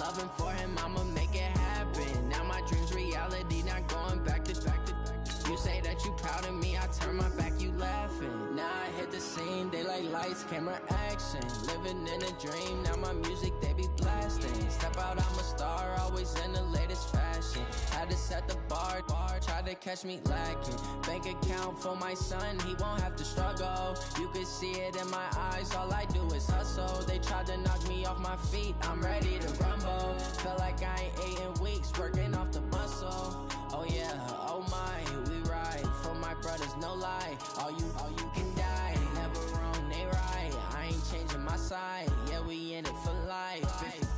loving for him, I'ma make it happen. Now my dream's reality, not going back to. You say that you proud of me, I turn my back, you laughing. Now I hit the scene, they like lights, camera, action. Living in a dream, now my music, they be blasting. Step out, I'm a star, always in the latest fashion. Had to set the bar, try to catch me lacking. Bank account for my son, he won't have to struggle. You can see it in my eyes, all I do is hustle. They tried to knock me off my feet, I'm ready to rumble. Feel like I ain't ate in weeks, working off the muscle. Oh yeah, oh my, we ride for my brothers, no lie. All you can die, never wrong, they right. I ain't changing my side, yeah, we in it for life.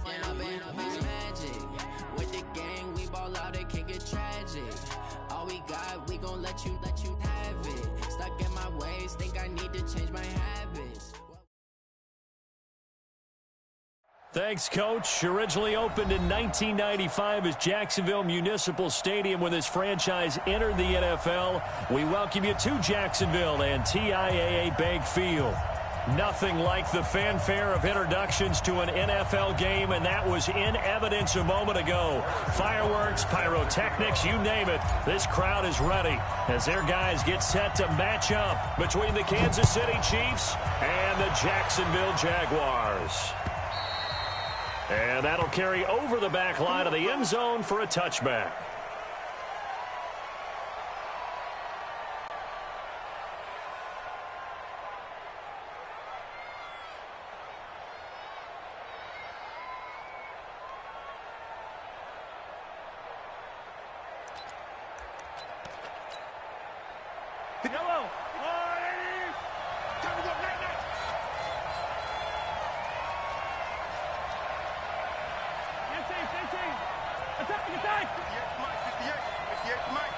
And I've been magic with the gang, we ball out, it can get tragic. All we got, we gon' let you have it. Stuck in my ways, think I need to change my habits. Thanks, Coach. Originally opened in 1995 as Jacksonville Municipal Stadium when this franchise entered the NFL. We welcome you to Jacksonville and TIAA Bank Field. Nothing like the fanfare of introductions to an NFL game, and that was in evidence a moment ago. Fireworks, pyrotechnics, you name it. This crowd is ready as their guys get set to match up between the Kansas City Chiefs and the Jacksonville Jaguars. And that'll carry over the back line of the end zone for a touchback. Yellow. Attack! 58, Mike.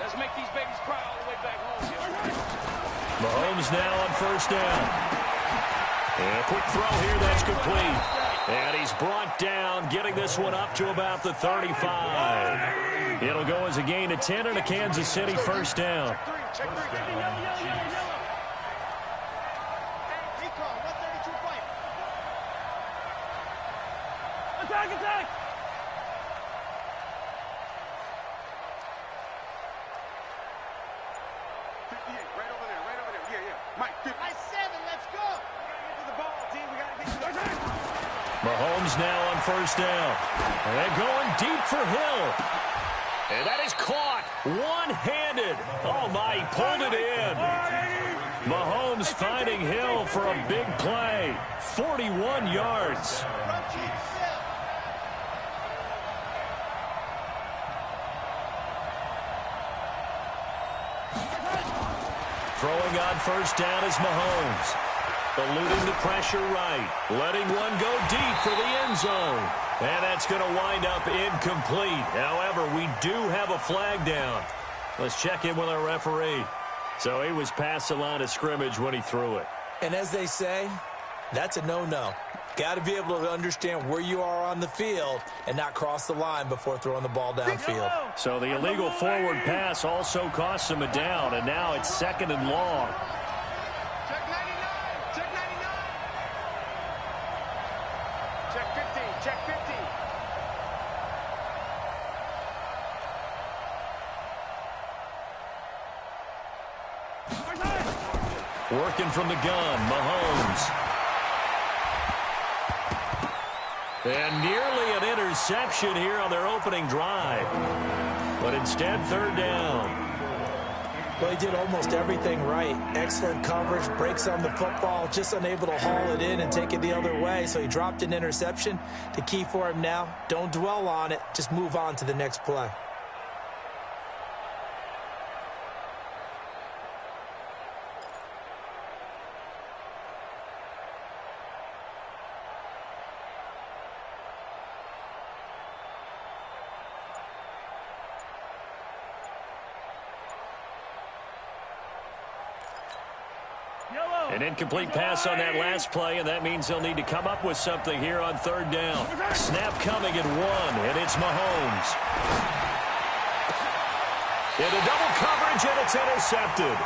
Let's make these babies cry all the way back home. Mahomes now on first down. And a quick throw here, that's complete. And he's brought down, getting this one up to about the 35. It'll go as a gain of 10 and a Kansas City first down. Check three. Yellow. Recall, 132 fight. Attack! 58, right over there. Yeah. Mike, 50. Nice 7, let's go. We gotta get to the ball, team. We gotta get to the ball. Mahomes now on first down. And going deep for Hill. And that is caught one-handed. Oh, my, he pulled it in. Mahomes finding Hill for a big play. 41 yards. Throwing on first down is Mahomes. Eluding the pressure right. Letting one go deep for the end zone. And that's going to wind up incomplete. However, we do have a flag down. Let's check in with our referee. So he was past the line of scrimmage when he threw it. And as they say, that's a no-no. Got to be able to understand where you are on the field and not cross the line before throwing the ball downfield. So the illegal forward pass also costs him a down, and now it's second and long. Check 99. Check 15. Working from the gun, Mahomes. And nearly an interception here on their opening drive. But instead, third down. Well, he did almost everything right. Excellent coverage, breaks on the football, just unable to haul it in and take it the other way. So he dropped an interception. The key for him now, don't dwell on it. Just move on to the next play. An incomplete pass on that last play, and that means they'll need to come up with something here on third down. Snap coming at 1, and it's Mahomes. Into double coverage, and it's intercepted.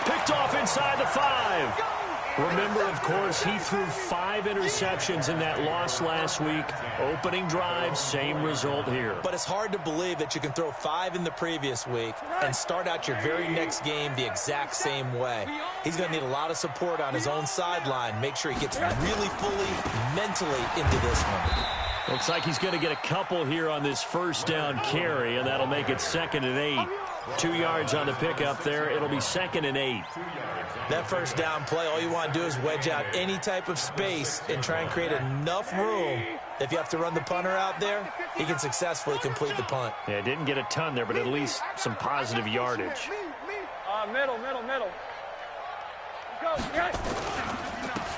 Picked off inside the 5. Remember, of course, he threw 5 interceptions in that loss last week. Opening drive, same result here. But it's hard to believe that you can throw 5 in the previous week and start out your very next game the exact same way. He's going to need a lot of support on his own sideline. Make sure he gets really fully mentally into this one. Looks like he's going to get a couple here on this first down carry, and that'll make it 2nd and 8. 2 yards on the pickup there. It'll be 2nd and 8. That first down play, all you want to do is wedge out any type of space and try and create enough room. If you have to run the punter out there, he can successfully complete the punt. Yeah, didn't get a ton there, but at least some positive yardage. Middle. Go.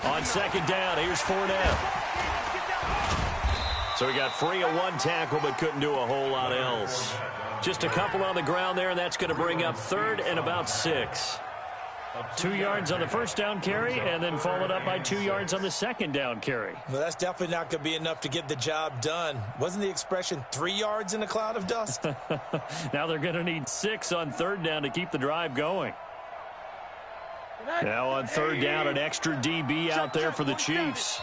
On 2nd down, here's Fournette. So he got free of 1 tackle, but couldn't do a whole lot else. Just a couple on the ground there, and that's going to bring up 3rd and about 6. 2 yards on the first down carry, and then followed up by 2 yards on the 2nd down carry. Well, that's definitely not going to be enough to get the job done. Wasn't the expression 3 yards in a cloud of dust? Now they're going to need 6 on 3rd down to keep the drive going. Now on 3rd down, an extra DB out there for the Chiefs.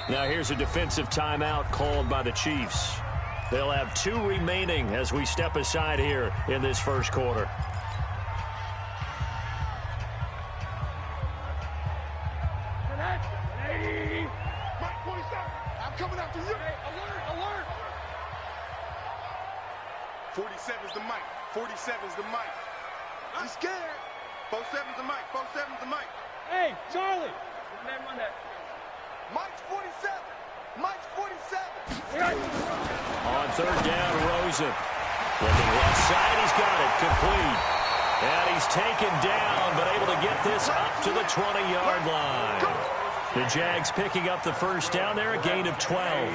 Now here's a defensive timeout called by the Chiefs. They'll have 2 remaining as we step aside here in this first quarter. I'm coming after you. Alert. 47's the mic. 47's the mic. I'm scared. 47's the mic. 47's the mic. Hey, Charlie. What's the name on that? Mike's 47. Mike's 47. On 3rd down, Rosen. Looking left side, he's got it. Complete. And he's taken down, but able to get this up to the 20-yard line. The Jags picking up the first down there, a gain of 12.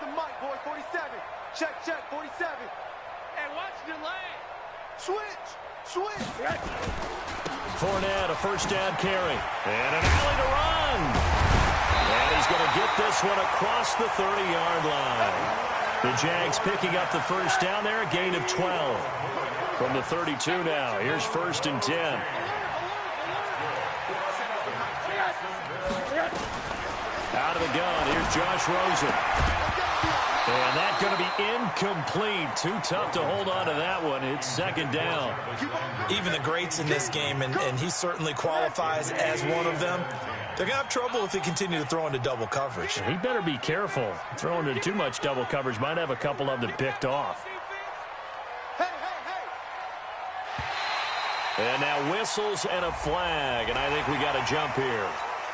The mic, boy, 47. Check, 47. Hey, watch your lane. Switch. Fournette, a first down carry. And an alley to run. And he's going to get this one across the 30-yard line. The Jags picking up the first down there, a gain of 12. From the 32 now, here's 1st and 10. Out of the gun, here's Josh Rosen. And that's going to be incomplete. Too tough to hold on to that one. It's 2nd down. Even the greats in this game, and he certainly qualifies as one of them, they're going to have trouble if they continue to throw into double coverage. He better be careful. Throwing into too much double coverage might have a couple of them picked off. And now whistles and a flag, and I think we got a jump here.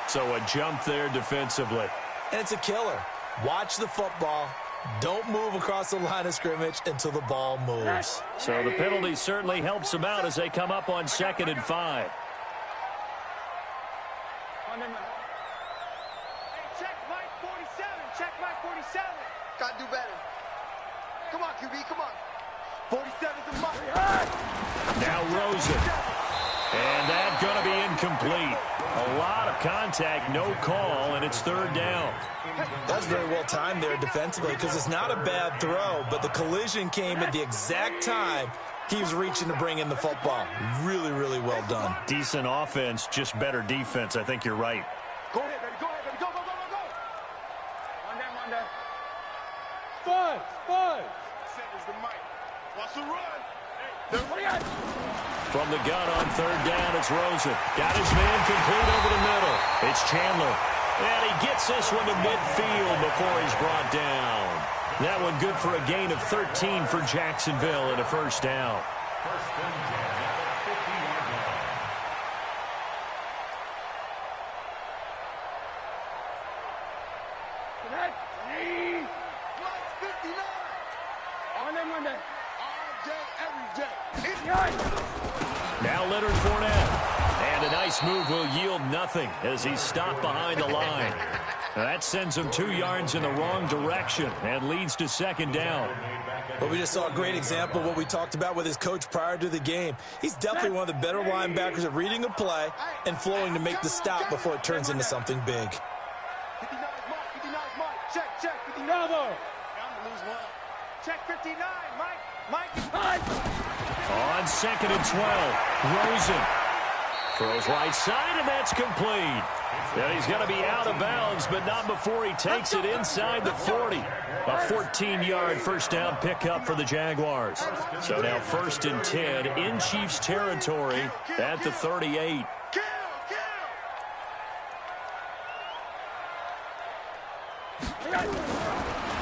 So a jump there defensively. And it's a killer. Watch the football. Don't move across the line of scrimmage until the ball moves. So the penalty certainly helps them out as they come up on 2nd and 5. Check Mike 47. Check Mike 47. Gotta do better. Come on, QB, come on. 47's the mark. Now Rosen. And that's going to be incomplete. A lot of contact, no call, and it's 3rd down. That's very well timed there defensively because it's not a bad throw, but the collision came at the exact time he was reaching to bring in the football. Really, really well done. Decent offense, just better defense. I think you're right. Go ahead, baby. Go. On there. Spud. Seconds the mic. Watch the run. Hey, from the gun on 3rd down, it's Rosen. Got his man complete over the middle. It's Chandler. And he gets this one to midfield before he's brought down. That one good for a gain of 13 for Jacksonville and a first down. Now Leonard Fournette. And a nice move will yield nothing as he's stopped behind the line. Now that sends him 2 yards in the wrong direction and leads to 2nd down. Well, we just saw a great example of what we talked about with his coach prior to the game. He's definitely one of the better linebackers at reading a play and flowing to make the stop before it turns into something big. 59 mark. Check. 59 mark. Check 59, Mike. On 2nd and 12, Rosen throws right side, and that's complete. And he's going to be out of bounds, but not before he takes it inside the 40. A 14-yard first down pickup for the Jaguars. So now 1st and 10 in Chiefs territory at the 38.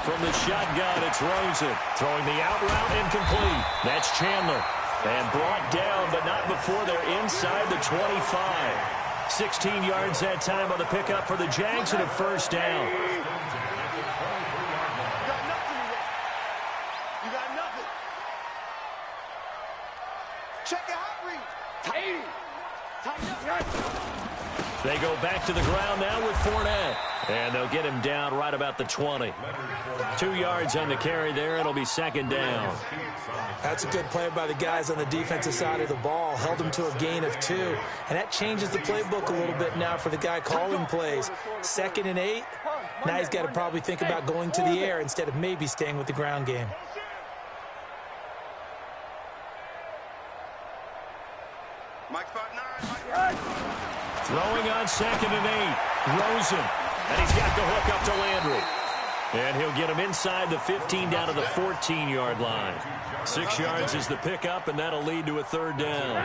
From the shotgun, it's Rosen throwing the out route incomplete. That's Chandler. And brought down, but not before they're inside the 25. 16 yards that time on the pickup for the Jags and a first down. You got nothing. Check your hot read. Tight up. They go back to the ground now with Fournette. And they'll get him down right about the 20. 2 yards on the carry there. It'll be 2nd down. That's a good play by the guys on the defensive side of the ball. Held him to a gain of 2. And that changes the playbook a little bit now for the guy calling plays. 2nd and 8. Now he's got to probably think about going to the air instead of maybe staying with the ground game. Mike 5'9". Throwing on 2nd and 8. Rosen. And he's got the hook up to Landry. And he'll get him inside the 15 down to the 14-yard line. 6 yards is the pickup, and that'll lead to a 3rd down. You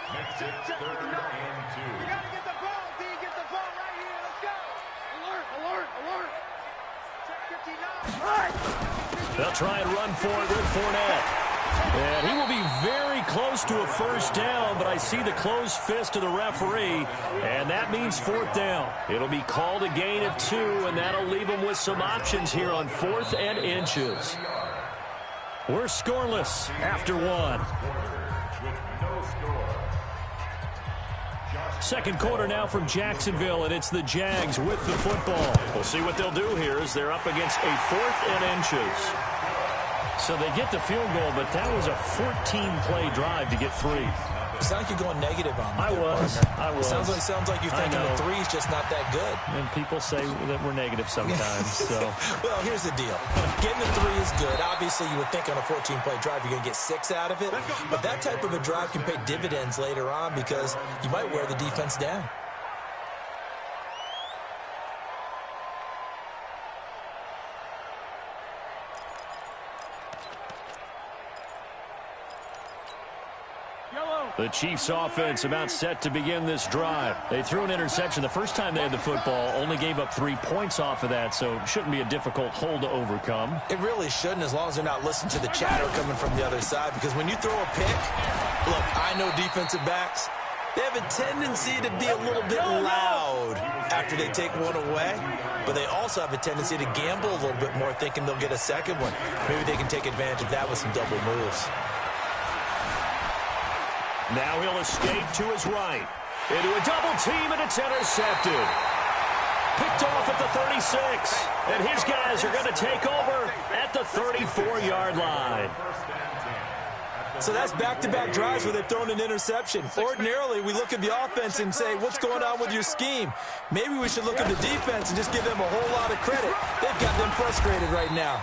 got to get the ball, D. Get the ball right here. Let's go. Alert. Check 59. They'll try and run for it with Fournette. And he will be very close to a first down, but I see the closed fist of the referee, and that means 4th down. It'll be called a gain of 2, and that'll leave them with some options here on 4th and inches. We're scoreless after 1. Second quarter now from Jacksonville, and it's the Jags with the football. We'll see what they'll do here as they're up against a 4th and inches. So they get the field goal, but that was a 14-play drive to get 3. It's not like you're going negative on me. I was. Sounds like you're thinking the 3's just not that good. And people say that we're negative sometimes. So. Well, here's the deal. Getting the 3 is good. Obviously, you would think on a 14-play drive you're going to get 6 out of it. But that type of a drive can pay dividends later on because you might wear the defense down. The Chiefs offense about set to begin this drive. They threw an interception the first time they had the football, only gave up 3 points off of that, so it shouldn't be a difficult hole to overcome. It really shouldn't, as long as they're not listening to the chatter coming from the other side, because when you throw a pick, look, I know defensive backs, they have a tendency to be a little bit loud after they take one away, but they also have a tendency to gamble a little bit more, thinking they'll get a second one. Maybe they can take advantage of that with some double moves. Now he'll escape to his right. Into a double team, and it's intercepted. Picked off at the 36. And his guys are going to take over at the 34-yard line. So that's back-to-back drives where they've thrown an interception. Ordinarily, we look at the offense and say, what's going on with your scheme? Maybe we should look at the defense and just give them a whole lot of credit. They've got them frustrated right now.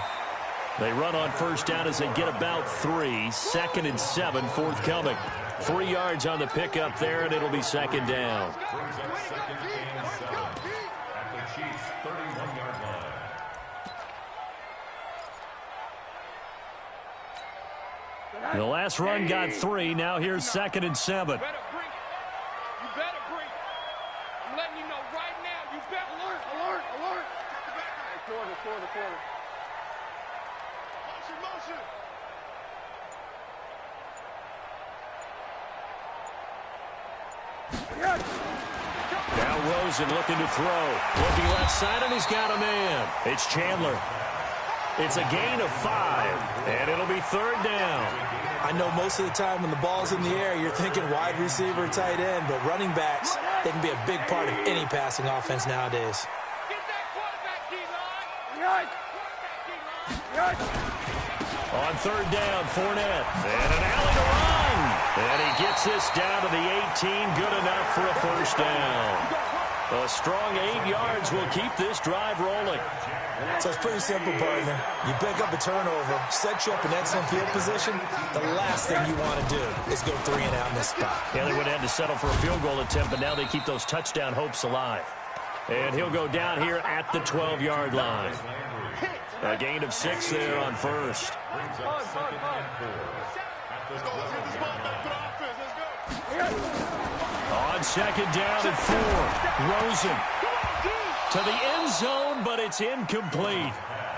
They run on first down as they get about 3. 2nd and 7, forthcoming. 3 yards on the pickup there, and it'll be 2nd down. The last run got 3. Now here's 2nd and 7. You better breathe. I'm letting you know right now. You better alert. Quarter. Motion. Now Rosen looking to throw. Looking left side, and he's got a man. It's Chandler. It's a gain of 5, and it'll be 3rd down. I know most of the time when the ball's in the air, you're thinking wide receiver, tight end, but running backs, they can be a big part of any passing offense nowadays. Get that quarterback, D-line. On 3rd down, Fournette. And an alley to run. And he gets this down to the 18. Good enough for a first down. A strong 8 yards will keep this drive rolling. So it's pretty simple, partner. You pick up a turnover, set you up in excellent field position. The last thing you want to do is go 3 and out in this spot. Yeah, they would have had to settle for a field goal attempt, but now they keep those touchdown hopes alive. And he'll go down here at the 12-yard line. A gain of 6 there on first. On second down and 4, Rosen to the end zone, but it's incomplete.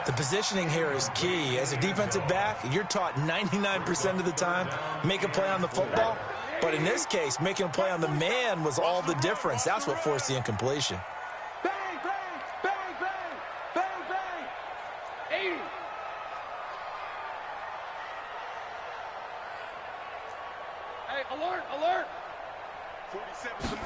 The positioning here is key. As a defensive back, you're taught 99% of the time, make a play on the football. But in this case, making a play on the man was all the difference. That's what forced the incompletion. Bang, bang, bang, bang, bang, bang. 80. Hey, alert, alert. 47.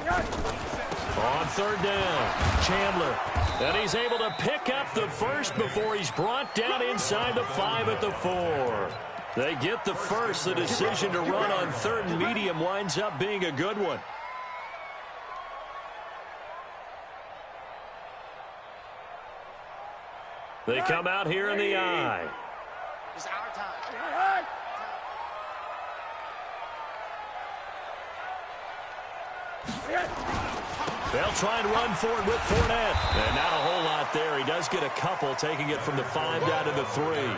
On third down, Chandler. And he's able to pick up the first before he's brought down inside the 5 at the 4. They get the first. The decision to run on third and medium winds up being a good one. They come out here in the eye. It's our time. They'll try and run for it with Fournette. And not a whole lot there. He does get a couple, taking it from the 5 down to the 3.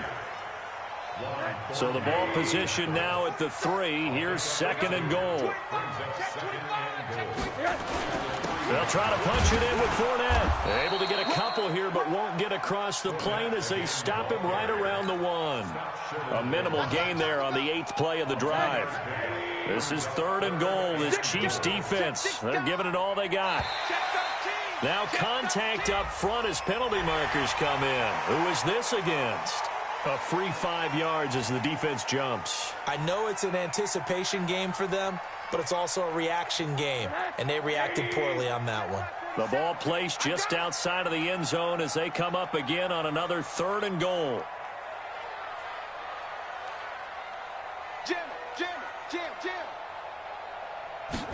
So the ball position now at the 3. Here's second and goal. They'll try to punch it in with Fournette. They're able to get a couple here, but won't get across the plane as they stop him right around the 1. A minimal gain there on the 8th play of the drive. This is third and goal. This Chiefs defense, they're giving it all they got. Now contact up front as penalty markers come in. Who is this against? A free 5 yards as the defense jumps. I know it's an anticipation game for them, but it's also a reaction game, and they reacted poorly on that one. The ball placed just outside of the end zone as they come up again on another third and goal. Jim.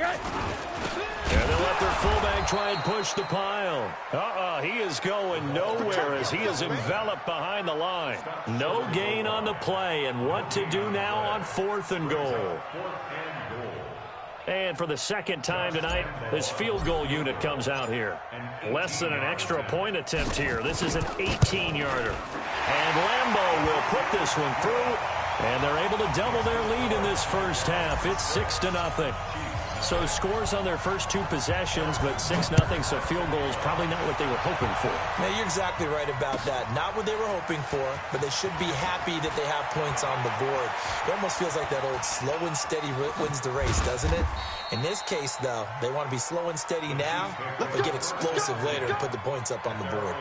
And they'll let their fullback try and push the pile. He is going nowhere as he is enveloped behind the line. No gain on the play, and what to do now on 4th and goal. And for the second time tonight, this field goal unit comes out here. Less than an extra point attempt here. This is an 18-yarder. And Lambeau will put this one through, and they're able to double their lead in this first half. It's 6-0. So scores on their first 2 possessions, but 6-0, so field goal is probably not what they were hoping for. Now, you're exactly right about that. Not what they were hoping for, but they should be happy that they have points on the board. It almost feels like that old slow and steady wins the race, doesn't it? In this case, though, they want to be slow and steady now, but get explosive later and put the points up on the board.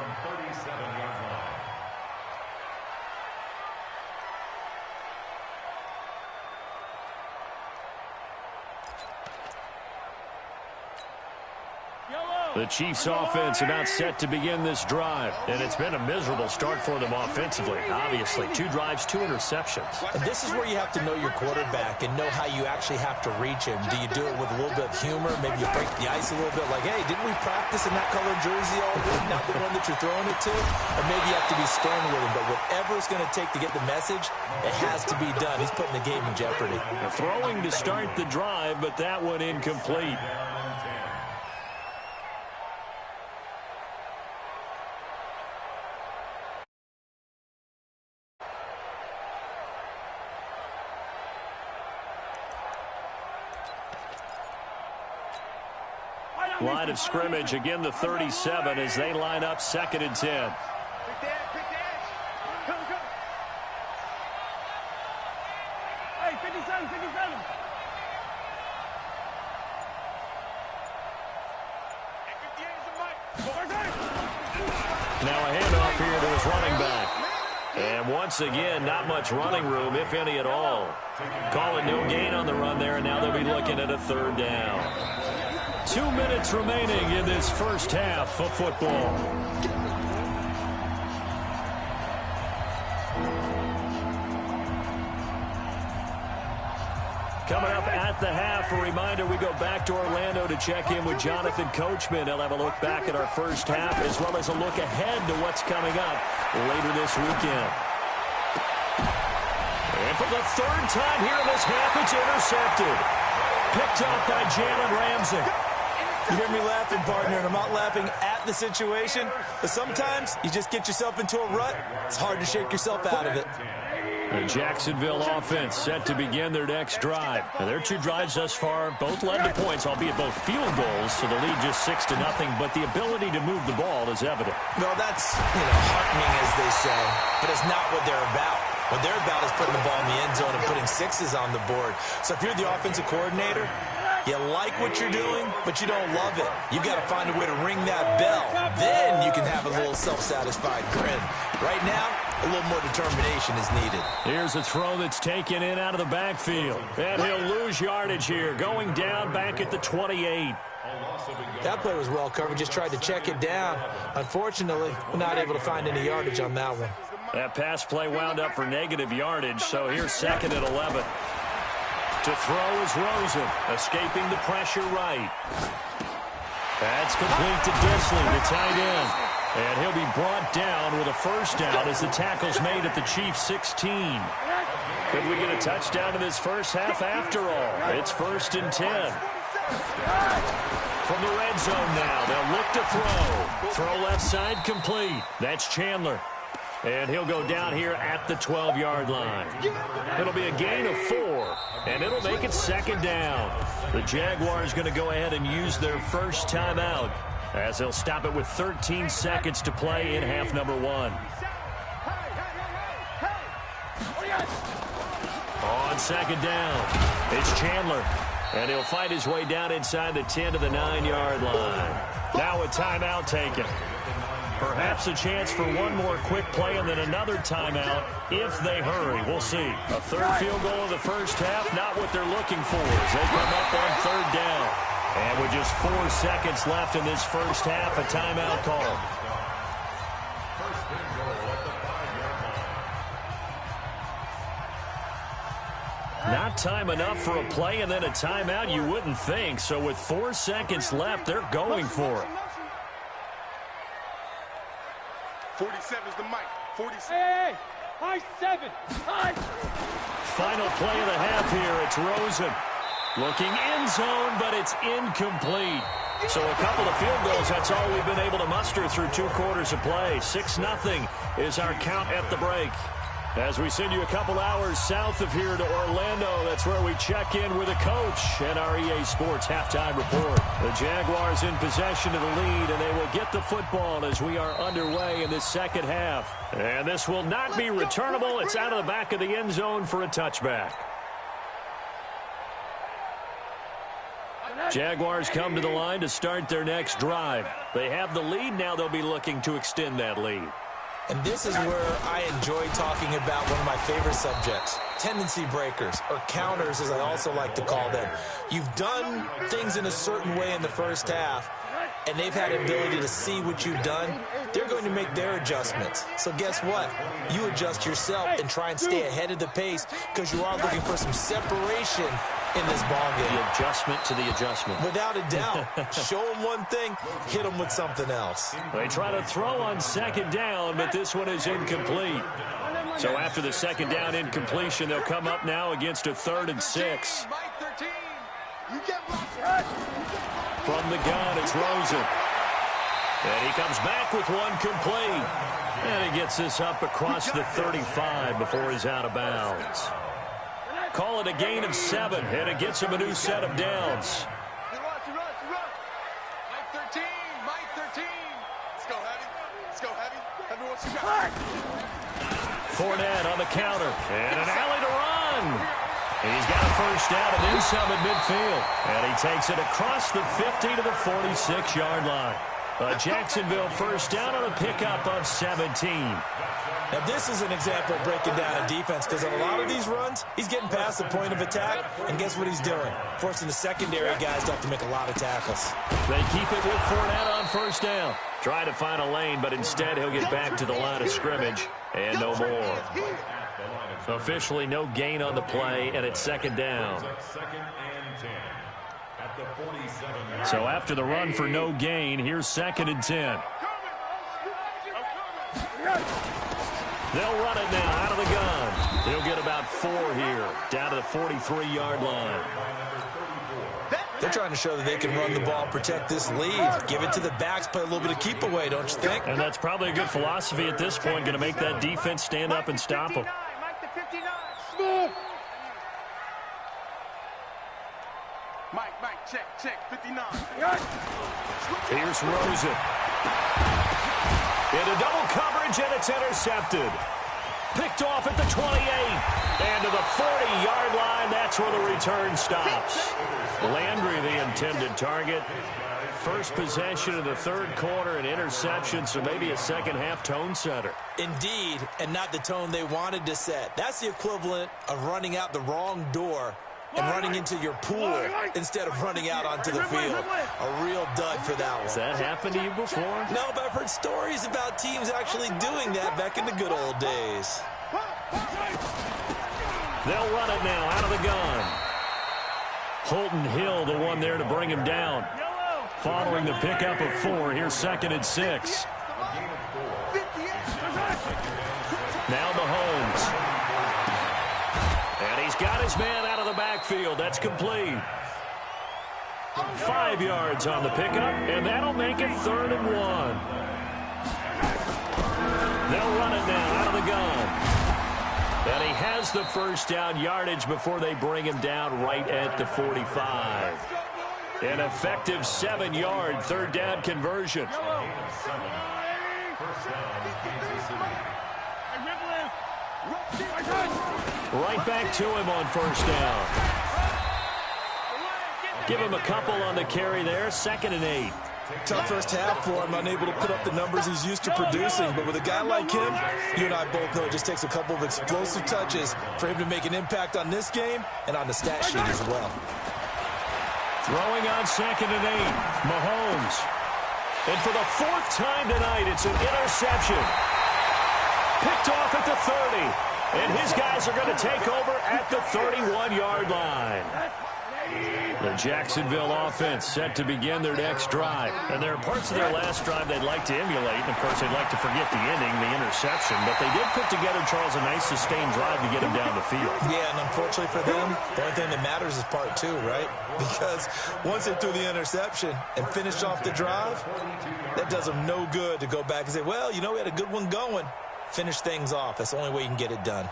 The Chiefs offense about set to begin this drive, and it's been a miserable start for them offensively. Obviously, 2 drives, 2 interceptions. And this is where you have to know your quarterback and know how you actually have to reach him. Do you do it with a little bit of humor? Maybe you break the ice a little bit like, hey, didn't we practice in that colored jersey all week? Not the one that you're throwing it to? Or maybe you have to be stern with him. But whatever it's going to take to get the message, it has to be done. He's putting the game in jeopardy. Throwing to start the drive, but that one incomplete. Line of scrimmage, again the 37 as they line up 2nd and 10. Hey, 57. Now a handoff here to his running back. And once again, not much running room, if any at all. Calling no gain on the run there, and now they'll be looking at a 3rd down. 2 minutes remaining in this first half of football. Coming up at the half, a reminder, we go back to Orlando to check in with Jonathan Coachman. He'll have a look back at our first half as well as a look ahead to what's coming up later this weekend. And for the third time here in this half, it's intercepted. Picked up by Jalen Ramsey. You hear me laughing, partner, and I'm not laughing at the situation, but sometimes you just get yourself into a rut. It's hard to shake yourself out of it. The Jacksonville offense set to begin their next drive. Now, their 2 drives thus far both led to points, albeit both field goals, so the lead just 6-0, but the ability to move the ball is evident. Well, that's, heartening, as they say, but it's not what they're about. What they're about is putting the ball in the end zone and putting 6s on the board. So if you're the offensive coordinator, you like what you're doing, but you don't love it. You've got to find a way to ring that bell. Then you can have a little self-satisfied grin. Right now, a little more determination is needed. Here's a throw that's taken in out of the backfield. And he'll lose yardage here, going down back at the 28. That play was well covered, just tried to check it down. Unfortunately, we're not able to find any yardage on that one. That pass play wound up for negative yardage, so here's 2nd and 11. To throw is Rosen, escaping the pressure right. That's complete to Disley, the tight end. And he'll be brought down with a first down as the tackle's made at the Chiefs' 16. Could we get a touchdown in this first half after all? It's 1st and 10. From the red zone now, they'll look to throw. Throw left side complete. That's Chandler. And he'll go down here at the 12-yard line. It'll be a gain of 4, and it'll make it 2nd down. The Jaguars going to go ahead and use their first timeout as they'll stop it with 13 seconds to play in half number 1. On 2nd down, it's Chandler. And he'll fight his way down inside the 10 to the 9-yard line. Now a timeout taken. Perhaps a chance for one more quick play and then another timeout if they hurry. We'll see. A 3rd field goal of the first half, not what they're looking for as they come up on 3rd down. And with just 4 seconds left in this first half, a timeout call. Not time enough for a play and then a timeout, you wouldn't think. So with 4 seconds left, they're going for it. 47's the mic. 47. Hey, high 7. High. Final play of the half here. It's Rosen. Looking end zone, but it's incomplete. So a couple of field goals, that's all we've been able to muster through 2 quarters of play. 6-0 is our count at the break. As we send you a couple hours south of here to Orlando, that's where we check in with a coach and our EA Sports halftime report. The Jaguars in possession of the lead, and they will get the football as we are underway in this second half. And this will not be returnable. It's out of the back of the end zone for a touchback. Jaguars come to the line to start their next drive. They have the lead. Now they'll be looking to extend that lead. And this is where I enjoy talking about one of my favorite subjects, tendency breakers, or counters as I also like to call them. You've done things in a certain way in the first half, and they've had the ability to see what you've done. They're going to make their adjustments. So guess what? You adjust yourself and try and stay ahead of the pace because you are looking for some separation in this ball game. The adjustment to the adjustment. Without a doubt. Show them one thing, hit them with something else. They try to throw on 2nd down, but this one is incomplete. So after the 2nd down incompletion, they'll come up now against a 3rd and 6. From the gun, it's Rosen. And he comes back with one complete. And he gets this up across the 35 before he's out of bounds. Call it a gain of 7, and it gets him a new set of downs. Mike 13, Mike 13. Let's go, Heavy. Let's go, Heavy. Heavy, what you got? Fournette on the counter, and an alley to run. He's got a first down and then some at midfield. And he takes it across the 50 to the 46-yard line. A Jacksonville first down on a pickup of 17. Now, this is an example of breaking down a defense because on a lot of these runs, he's getting past the point of attack, and guess what he's doing? Forcing the secondary guys to have to make a lot of tackles. They keep it with Fournette on first down. Trying to find a lane, but instead he'll get back to the line of scrimmage. And no more. Officially no gain on the play, and it's second down. So after the run for no gain, here's second and 10. They'll run it now out of the gun. He'll get about 4 here, down to the 43-yard line. They're trying to show that they can run the ball, protect this lead. Give it to the backs, play a little bit of keep away, don't you think? And that's probably a good philosophy at this point, going to make that defense stand up and stop them. Mike, check, 59. Here's Rosen. Into double coverage, and it's intercepted. Picked off at the 28. And to the 40-yard line, that's where the return stops. Landry, the intended target. First possession of the third quarter, an interception, so maybe a second-half tone setter. Indeed, and not the tone they wanted to set. That's the equivalent of running out the wrong door and running into your pool instead of running out onto the field. A real dud for that one. Has that happened to you before? No, but I've heard stories about teams actually doing that back in the good old days. They'll run it now out of the gun. Holton Hill, the one there to bring him down. Following the pickup of 4, here's second and 6. Now Mahomes. And he's got his man out of the backfield. That's complete. 5 yards on the pickup, and that'll make it 3rd and 1. They'll run it now out of the gun. And he has the first down yardage before they bring him down right at the 45. An effective 7-yard third down conversion. Right back to him on first down. Give him a couple on the carry there. 2nd and 8. Tough first half for him, unable to put up the numbers he's used to producing. But with a guy like him, you and I both know it just takes a couple of explosive touches for him to make an impact on this game and on the stat sheet as well. Throwing on 2nd and 8. Mahomes. And for the 4th time tonight, it's an interception. Picked off at the 30. And his guys are going to take over at the 31-yard line. The Jacksonville offense set to begin their next drive. And there are parts of their last drive they'd like to emulate. And, of course, they'd like to forget the ending, the interception. But they did put together, Charles, a nice sustained drive to get him down the field. Yeah, and unfortunately for them, the only thing that matters is part 2, right? Because once they threw the interception and finished off the drive, that does them no good to go back and say, well, you know, we had a good one going. Finish things off. That's the only way you can get it done.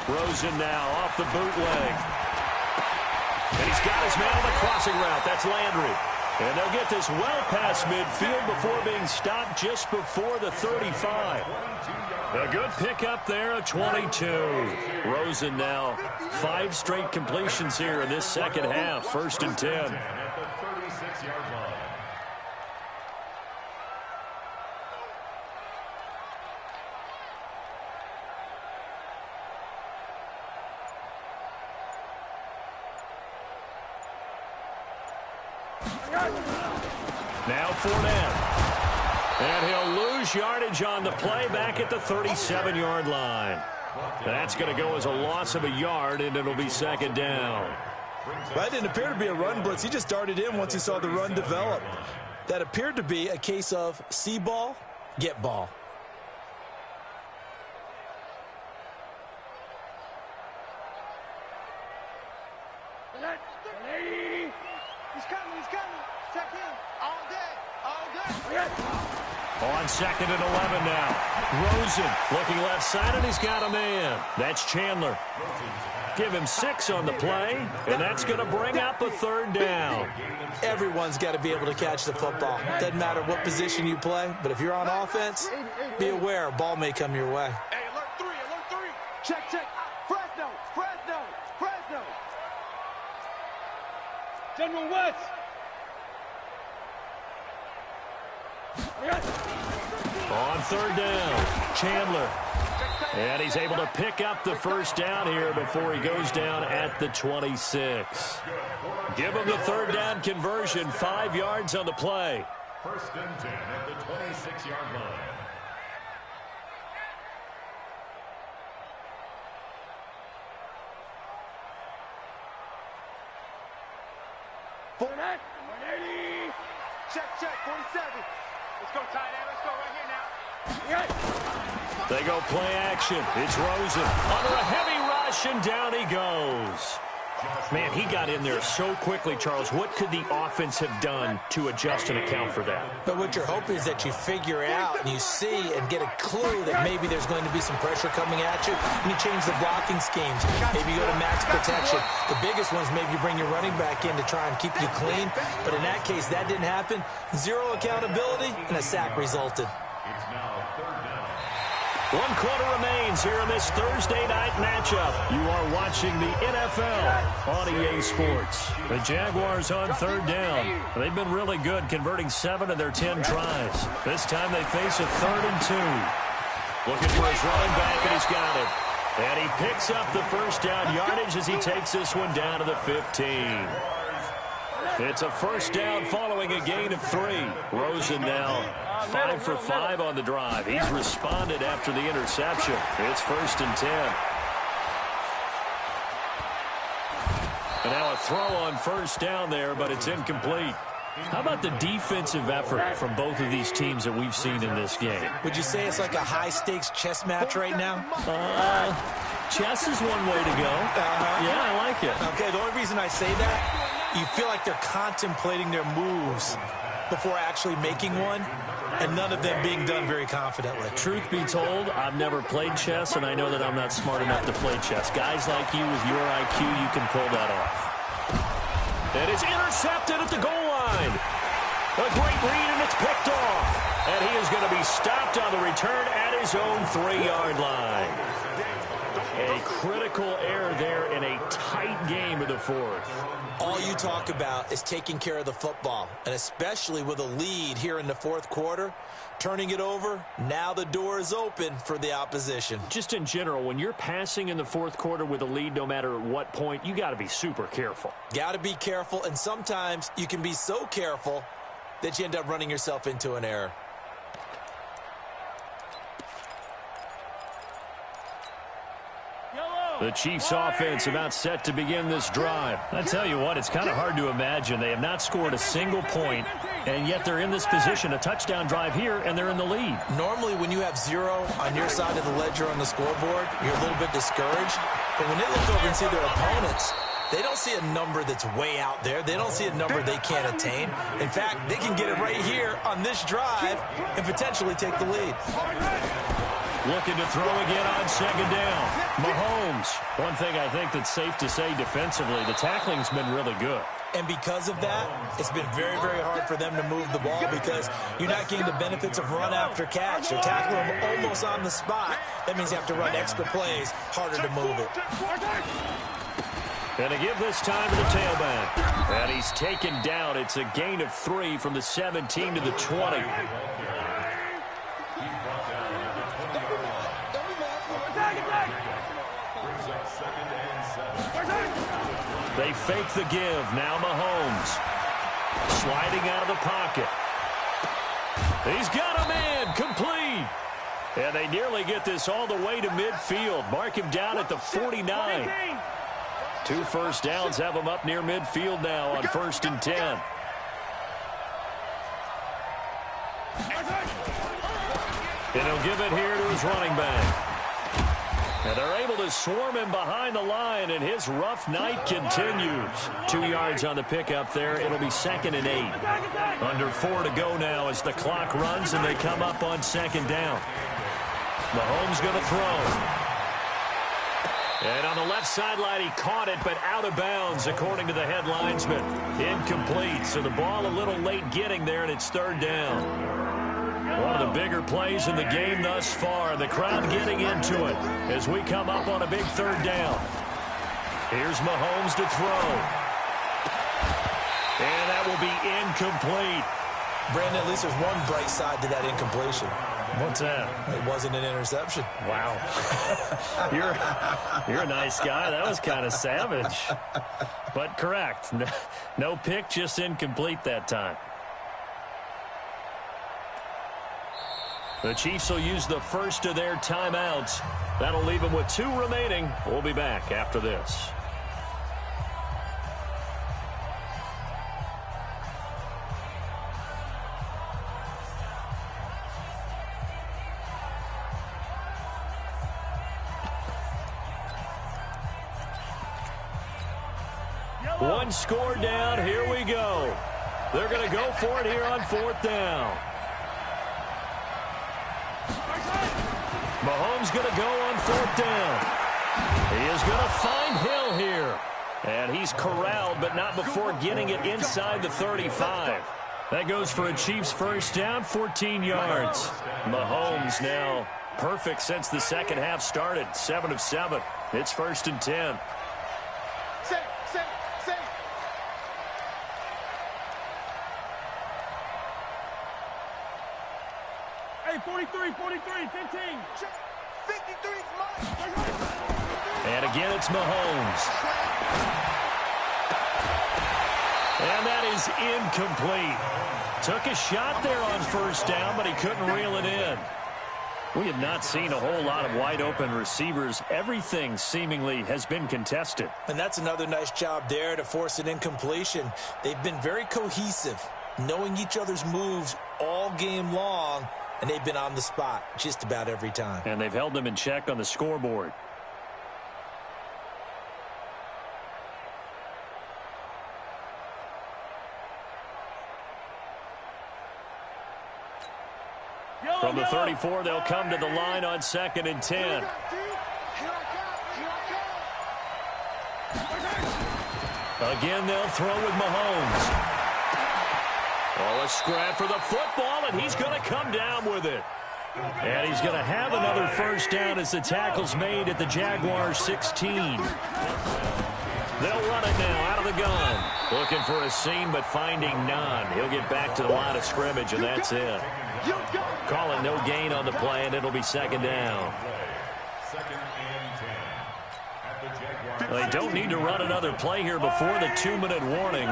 Rosen now off the bootleg. And he's got his man on the crossing route. That's Landry. And they'll get this well past midfield before being stopped just before the 35. A good pickup there at 22. Rosen now 5 straight completions here in this second half. 1st and 10. Now Fournette. And he'll lose yardage on the play back at the 37-yard line. That's going to go as a loss of a yard, and it'll be 2nd down. That didn't appear to be a run blitz. He just darted in once he saw the run develop. That appeared to be a case of see ball, get ball. On 2nd and 11 now. Rosen looking left side, and he's got a man. That's Chandler. Give him 6 on the play, and that's going to bring up a 3rd down. Everyone's got to be able to catch the football. Doesn't matter what position you play, but if you're on offense, be aware a ball may come your way. Hey, alert 3, alert 3. Check. Fresno. General West. On 3rd down, Chandler And he's able to pick up the first down here before he goes down at the 26. Give him the third down conversion, 5 yards on the play. First and 10 at the 26-yard line. Check, 47. Let's go, tight end. Let's go right here now. They go play action. It's Rosen under a heavy rush, and down he goes. Man, he got in there so quickly, Charles. What could the offense have done to adjust and account for that? But what you're hoping is that you figure out and you see and get a clue that maybe there's going to be some pressure coming at you, and you change the blocking schemes. Maybe you go to max protection. The biggest one is maybe you bring your running back in to try and keep you clean. But in that case, that didn't happen. Zero accountability, and a sack resulted. It's now third down. 1 quarter remains here in this Thursday night matchup. You are watching the NFL on EA Sports. The Jaguars on third down. They've been really good, converting 7 of their 10 tries. This time they face a 3rd and 2. Looking for his running back, and he's got it. And he picks up the first down yardage as he takes this one down to the 15. It's a first down following a gain of 3. Rosen now 5 for 5 on the drive. He's responded after the interception. It's 1st and 10. And now a throw on first down there, but it's incomplete. How about the defensive effort from both of these teams that we've seen in this game? Would you say it's like a high-stakes chess match right now? Chess is one way to go. Yeah, I like it. Okay, the only reason I say that, you feel like they're contemplating their moves before actually making one, and none of them being done very confidently. Truth be told, I've never played chess, and I know that I'm not smart enough to play chess. Guys like you with your IQ, you can pull that off. And it's intercepted at the goal line. A great read, and it's picked off. And he is going to be stopped on the return at his own 3-yard line. A critical error there in a tight game of the 4th. All you talk about is taking care of the football, and especially with a lead here in the 4th quarter, turning it over, now the door is open for the opposition. Just in general, when you're passing in the 4th quarter with a lead, no matter at what point, you got to be super careful. Got to be careful, and sometimes you can be so careful that you end up running yourself into an error. The Chiefs offense about set to begin this drive. I tell you what, it's kind of hard to imagine. They have not scored a single point, and yet they're in this position, a touchdown drive here, and they're in the lead. Normally, when you have 0 on your side of the ledger on the scoreboard, you're a little bit discouraged. But when they look over and see their opponents, they don't see a number that's way out there. They don't see a number they can't attain. In fact, they can get it right here on this drive and potentially take the lead. Looking to throw again on 2nd down. Mahomes. One thing I think that's safe to say defensively, the tackling's been really good. And because of that, it's been very, very hard for them to move the ball because you're not getting the benefits of run after catch. You're tackling them almost on the spot. That means you have to run extra plays, harder to move it. And to give this time to the tailback. And he's taken down. It's a gain of 3 from the 17 to the 20. They fake the give. Now Mahomes. Sliding out of the pocket. He's got a man. Complete. And they nearly get this all the way to midfield. Mark him down at the 49. 2 first downs have him up near midfield now on 1st and 10. And he'll give it here to his running back. And they're able to swarm him behind the line, and his rough night continues. 2 yards on the pickup there. It'll be 2nd and 8. Under 4 to go now as the clock runs, and they come up on 2nd down. Mahomes going to throw. And on the left sideline, he caught it, but out of bounds, according to the head linesman. Incomplete, so the ball a little late getting there, and it's 3rd down. One of the bigger plays in the game thus far. The crowd getting into it as we come up on a big 3rd down. Here's Mahomes to throw. And that will be incomplete. Brandon, at least there's one bright side to that incompletion. What's that? It wasn't an interception. Wow. You're a nice guy. That was kind of savage. But correct. No pick, just incomplete that time. The Chiefs will use the first of their timeouts. That'll leave them with 2 remaining. We'll be back after this. One score down. Here we go. They're going to go for it here on 4th down. Mahomes going to go on 4th down. He is going to find Hill here. And he's corralled, but not before getting it inside the 35. That goes for a Chiefs first down, 14 yards. Mahomes now perfect since the second half started, 7 of 7. It's 1st and 10. Hey, 43, 15. 53's mine. And again, it's Mahomes. And that is incomplete. Took a shot there on 1st down, but he couldn't reel it in. We have not seen a whole lot of wide-open receivers. Everything seemingly has been contested. And that's another nice job there to force an incompletion. They've been very cohesive, knowing each other's moves all game long, and they've been on the spot just about every time. And they've held them in check on the scoreboard. From the 34, they'll come to the line on 2nd and 10. Again, they'll throw with Mahomes. Oh, a scrap for the football, and he's going to come down with it. And he's going to have another first down as the tackle's made at the Jaguars 16. They'll run it now out of the gun. Looking for a seam, but finding none. He'll get back to the line of scrimmage, and that's it. Calling no gain on the play, and it'll be 2nd down. They don't need to run another play here before the 2-minute warning.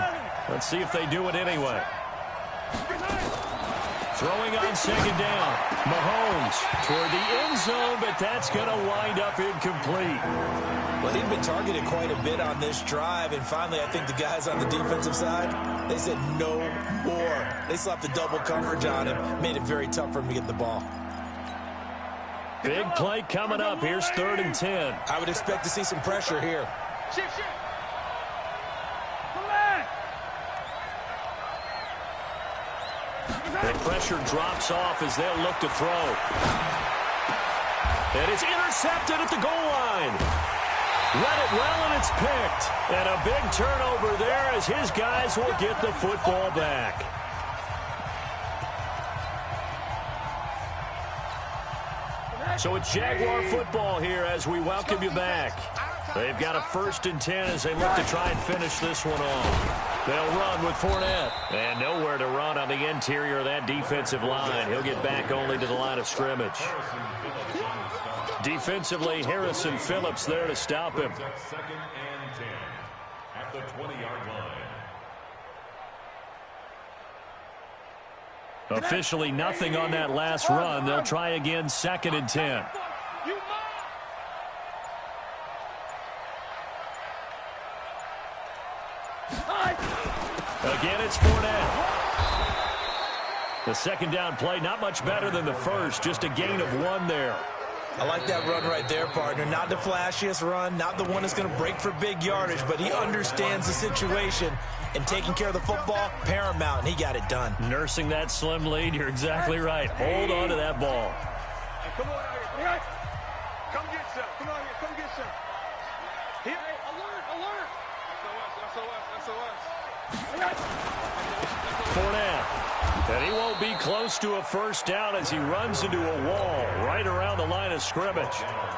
Let's see if they do it anyway. Throwing on 2nd down. Mahomes toward the end zone, but that's going to wind up incomplete. Well, he'd been targeted quite a bit on this drive, and finally I think the guys on the defensive side, they said no more. They slapped the double coverage on him, made it very tough for him to get the ball. Big play coming up. Here's 3rd and 10. I would expect to see some pressure here. Shift. Come back. The pressure drops off as they'll look to throw. And it's intercepted at the goal line. Read it well, and it's picked. And a big turnover there as his guys will get the football back. So it's Jaguar football here as we welcome you back. They've got a 1st and 10 as they look to try and finish this one off. They'll run with Fournette. And nowhere to run on the interior of that defensive line. He'll get back only to the line of scrimmage. Defensively, Harrison Phillips there to stop him. 2nd and 10 at the 20-yard line. Officially nothing on that last run. They'll try again 2nd and 10. Again, it's Fournette. The 2nd down play, not much better than the first, just a gain of 1 there. I like that run right there, partner. Not the flashiest run, not the one that's going to break for big yardage, but he understands the situation, and taking care of the football, paramount, and he got it done. Nursing that slim lead, you're exactly right. Hold on to that ball. Hey, come on out here. Come get some. Come on here. Come get some. Here. Hey, alert. SOS. Fournette. And he won't be close to a first down as he runs into a wall right around the line of scrimmage.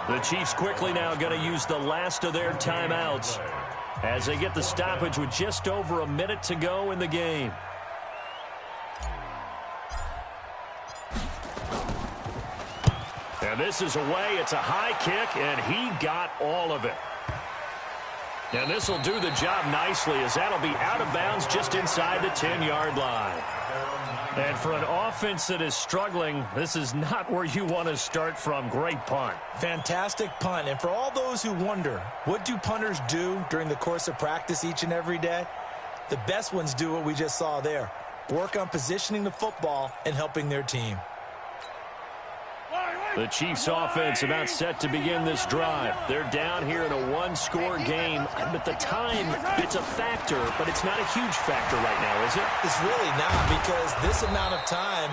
The Chiefs quickly now going to use the last of their timeouts as they get the stoppage with just over a minute to go in the game. And this is away. It's a high kick, and he got all of it. And this will do the job nicely, as that'll be out of bounds just inside the 10-yard line. And for an offense that is struggling, this is not where you want to start from. Great punt. Fantastic punt. And for all those who wonder, what do punters do during the course of practice each and every day? The best ones do what we just saw there. Work on positioning the football and helping their team. The Chiefs offense about set to begin this drive. They're down here in a one-score game. But the time, it's a factor, but it's not a huge factor right now, is it? It's really not, because this amount of time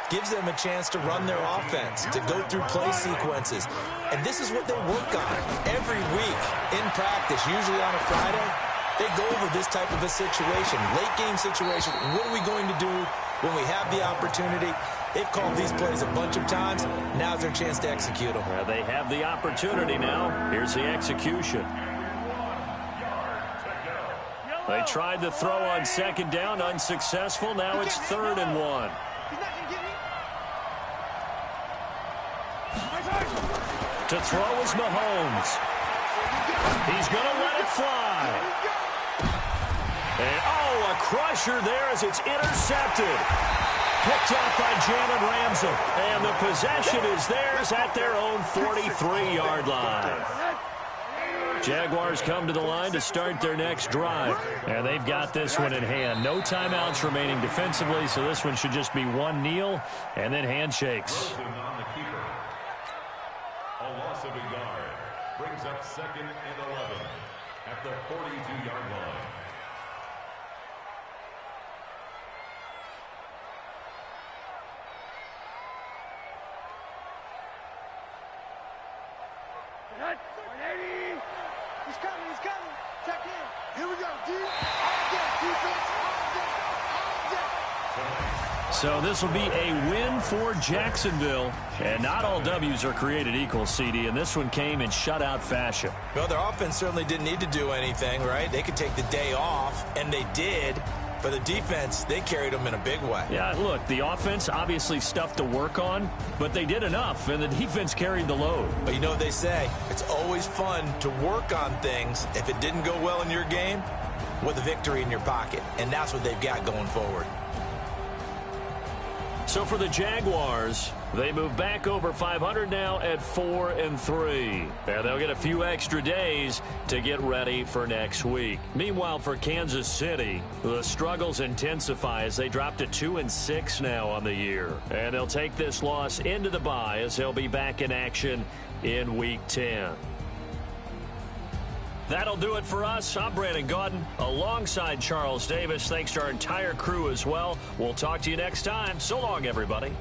gives them a chance to run their offense, to go through play sequences. And this is what they work on every week in practice, usually on a Friday. They go over this type of a situation, late-game situation. What are we going to do when we have the opportunity? They've called these plays a bunch of times. Now's their chance to execute them. Well, they have the opportunity now. Here's the execution. They tried to throw on second down, unsuccessful. Now it's 3rd and 1. To throw is Mahomes. He's going to let it fly. And, a crusher there as it's intercepted. Picked up by Jalen Ramsey. And the possession is theirs at their own 43-yard line. Jaguars come to the line to start their next drive. And they've got this one in hand. No timeouts remaining defensively, so this one should just be one kneel and then handshakes. A loss of a yard brings up 2nd and 11 at the 42-yard line. He's coming. Check in. Here we go, D. All day, defense. All day. So this will be a win for Jacksonville. And not all W's are created equal, CD, and this one came in shutout fashion. Well, their offense certainly didn't need to do anything, right? They could take the day off, and they did. For the defense, they carried them in a big way. Yeah, look, the offense, obviously stuff to work on, but they did enough, and the defense carried the load. But you know what they say, it's always fun to work on things if it didn't go well in your game with a victory in your pocket, and that's what they've got going forward. So for the Jaguars, they move back over 500 now at 4-3. And they'll get a few extra days to get ready for next week. Meanwhile, for Kansas City, the struggles intensify as they drop to 2-6 now on the year. And they'll take this loss into the bye as they'll be back in action in Week 10. That'll do it for us. I'm Brandon Gaudin alongside Charles Davis. Thanks to our entire crew as well. We'll talk to you next time. So long, everybody.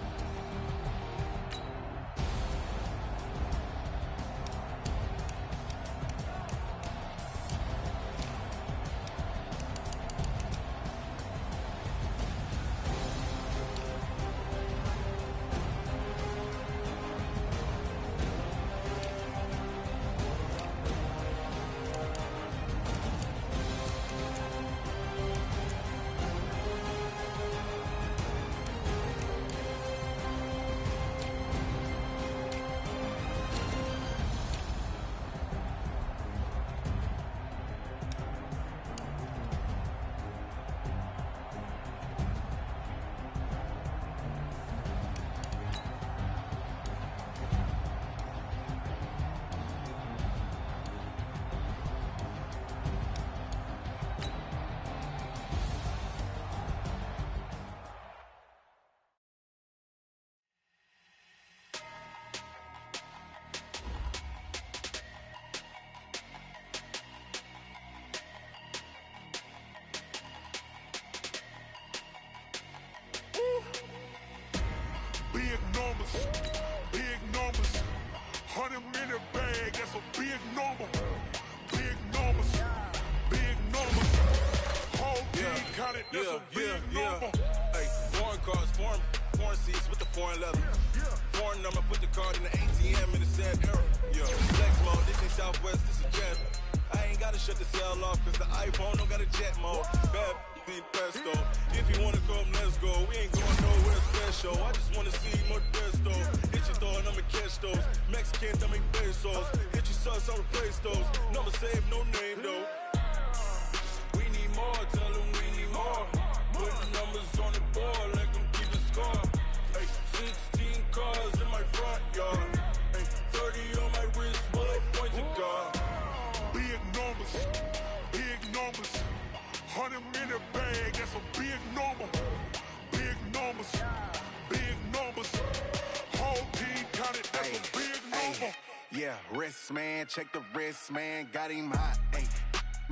Big numbers, 100-minute bag, that's a big number. Big numbers, whole team counted, that's a big number. Hey, foreign cars, foreign seats with the foreign leather. Foreign number, put the card in the ATM in the sad era. Yeah, flex mode, this ain't Southwest, this is Jet. I ain't gotta shut the cell off, cause the iPhone don't got a jet mode. Bad Pesto. If you wanna come, let's go. We ain't going nowhere special. I just wanna see Modesto. Hit your thought, I'ma catch those. Mexican, I make pesos. Hit your sus, I'll replace those. Number save, no name though. We need more, tell them we need more. Put the numbers on the board, let them keep the score. Hey, 16 cars in my front yard. Hey, 30 on my wrist, bullet point to God. Big numbers, big numbers. 100 in the bag, that's a big number. Big numbers, big numbers. Whole team counted, that's a big number. Yeah, wrist man, check the wrist man, got him hot. Ay,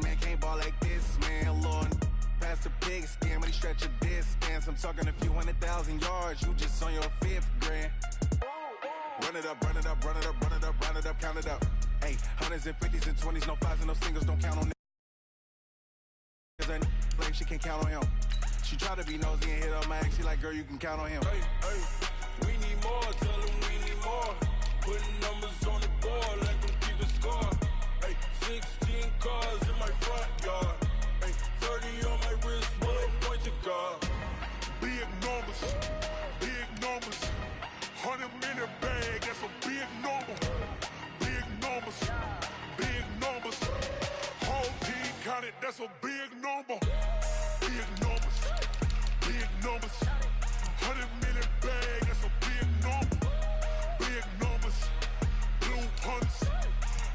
man can't ball like this, man. Lord, past the pig skin, when he stretch a distance. I'm talking a few 100,000 yards, you just on your 5th grand. Run it up, run it up, run it up, run it up, run it up, count it up. Hey, 100s and 50s and 20s, no 5s and no singles, don't count on like she can't count on him. She try to be nosy and hit up my ex. She like, girl, you can count on him. Hey, hey, we need more, tell them we need more. Putting numbers on the board, let them keep the score. Hey, 16 cars in my front yard. Hey, 30 on my wrist, bullet point to God. Big numbers, big numbers. 100 in the bag, that's a big number. Big numbers, big numbers. Whole team counted, that's a big number. Big numbers, big numbers. 100 in the bag, that's a big number. Big numbers, blue hunts.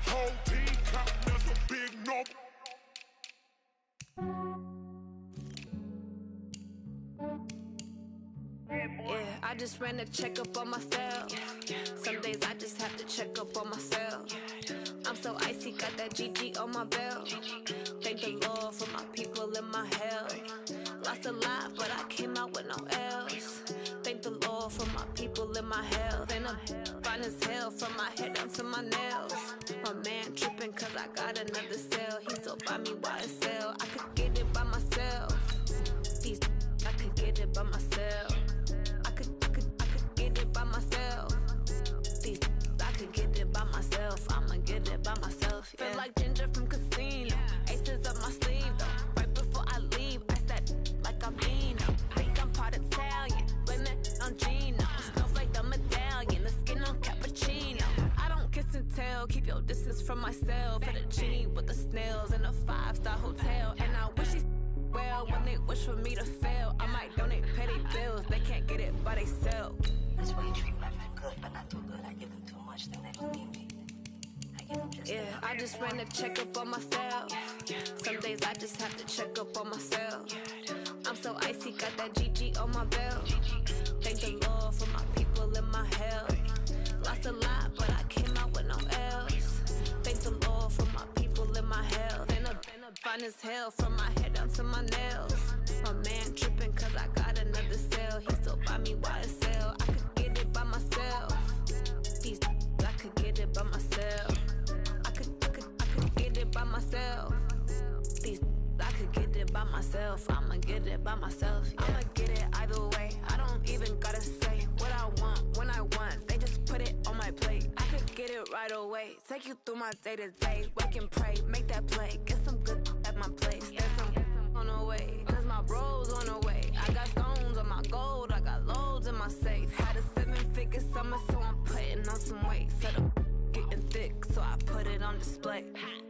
Whole team counting, that's a big number. Yeah, I just ran a checkup on myself. Some days I just have to check up on myself. I'm so icy, got that GG on my belt. Thank the Lord for my people and my health. Lost a lot, but I came out with no else. Thank the Lord for my people and my health. And I'm fine as hell from my head down to my nails. My man tripping cause I got another cell. He still buy me YSL. I could get it by myself. These I could get it by myself. I could get it by myself. These I could get it by myself. I'ma get it by myself. Yeah. Feel like Ginger from Casino. Aces up my sleeve though. Right before I leave, I said like I'm Dino. Think I'm part Italian. Blame it on Gino. Snowflake the medallion. The skin on cappuccino. I don't kiss and tell. Keep your distance from myself. At a genie with the snails in a 5-star hotel. And I wish he's well when they wish for me to fail. I might donate petty bills. They can't get it by themselves. That's why you treat my friend good, but not too good. I give them too much, then they don't need me. I just ran a checkup on myself. Some days I just have to check up on myself. I'm so icy, got that GG on my belt. Thank the Lord for my people and my health. Lost a lot, but I came out with no else. Thank the Lord for my people and my health. And I'm fine as hell from my head down to my nails. My man tripping cause I got another cell. He still buy me YSL. I could get it by myself. These I could get it by myself. I could get it by myself. These I could get it by myself. I'ma get it by myself. Yeah. I'ma get it either way. I don't even gotta say what I want when I want. They just put it on my plate. I could get it right away. Take you through my day to day. Wake and pray, make that play. Get some good at my place. There's some on the way, cause my bro's on the way. I got stones on my gold. I got loads in my safe. Had a 7-figure summer, so I'm putting on some weight. Set up getting thick, so I put it on display.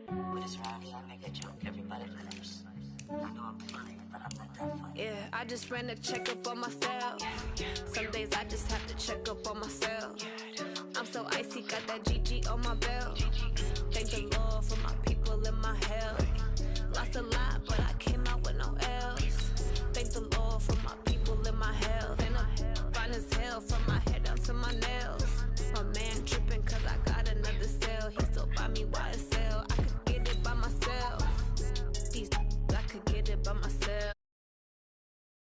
What is wrong? I make a joke. Everybody laughs. I know I'm funny, but I'm not that funny. Yeah, I just ran a checkup on myself. Some days I just have to check up on myself. I'm so icy, got that GG on my belt. Thank the Lord